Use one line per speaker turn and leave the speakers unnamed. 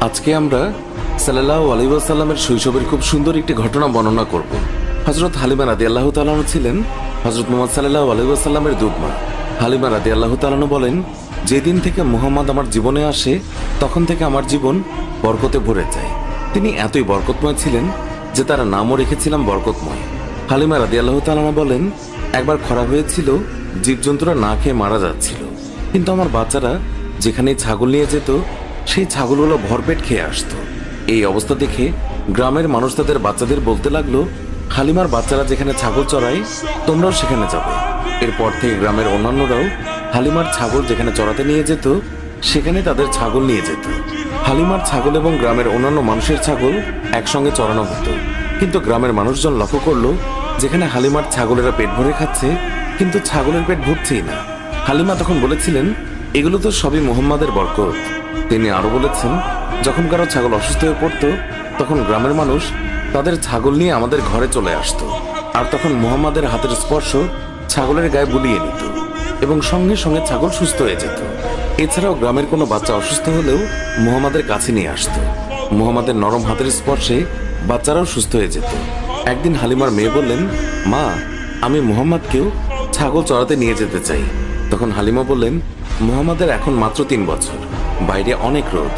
আজকে আমরা সাল্লাল্লাহু আলাইহি ওয়াসাল্লামের শৈশবের খুব সুন্দর একটি ঘটনা বর্ণনা করব। হযরত হালিমা রাদিয়াল্লাহু তাআলা ছিলেন হযরত মুহাম্মদ সাল্লাল্লাহু আলাইহি ওয়াসাল্লামের দুধমা। হালিমা রাদিয়াল্লাহু তাআলা বলেন, যেদিন থেকে মুহাম্মদ আমার জীবনে আসে তখন থেকে আমার জীবন বরকতে ভরে যায়। তিনি এতই বরকতময় ছিলেন যে তার নামও রেখেছিলাম বরকতময়। হালিমা রাদিয়াল্লাহু তাআলা বলেন, একবার খরা হয়েছিল, জীবজন্তুরা না খেয়ে মারা যাচ্ছিল, কিন্তু আমার বাচ্চারা যেখানে ছাগল নিয়ে যেত সেই ছাগলগুলো ভরপেট খেয়ে আসতো। এই অবস্থা দেখে গ্রামের মানুষ তাদের বাচ্চাদের বলতে লাগলো, হালিমার বাচ্চারা যেখানে ছাগল চড়ায় তোমরাও সেখানে যাবে। এরপর থেকে গ্রামের অন্যান্যরাও হালিমার ছাগল যেখানে চড়াতে নিয়ে যেত সেখানে তাদের ছাগল নিয়ে যেত। হালিমার ছাগল এবং গ্রামের অন্যান্য মানুষের ছাগল একসঙ্গে চড়ানো হতো। কিন্তু গ্রামের মানুষজন লক্ষ্য করলো, যেখানে হালিমার ছাগলেরা পেট ভরে খাচ্ছে কিন্তু ছাগলের পেট ভরছেই না। হালিমা তখন বলেছিলেন, এগুলো তো সবই মুহাম্মাদের বরকত। তিনি আরো বলেছেন, যখন কারো ছাগল অসুস্থ হয়ে পড়তো তখন গ্রামের মানুষ তাদের ছাগল নিয়ে আমাদের ঘরে চলে আসতো, আর তখন মুহাম্মাদের হাতের স্পর্শ ছাগলের গায়ে বুলিয়ে নিত এবং সঙ্গে সঙ্গে ছাগল সুস্থ হয়ে যেত। এছাড়াও গ্রামের কোনো বাচ্চা অসুস্থ হলেও মুহাম্মাদের কাছে নিয়ে আসতো। মুহাম্মাদের নরম হাতের স্পর্শে বাচ্চারাও সুস্থ হয়ে যেত। একদিন হালিমার মেয়ে বললেন, মা, আমি মুহাম্মাদকেও ছাগল চড়াতে নিয়ে যেতে চাই। তখন হালিমা বললেন, মুহাম্মাদের এখন মাত্র 3 বছর, বাইরে অনেক রোদ।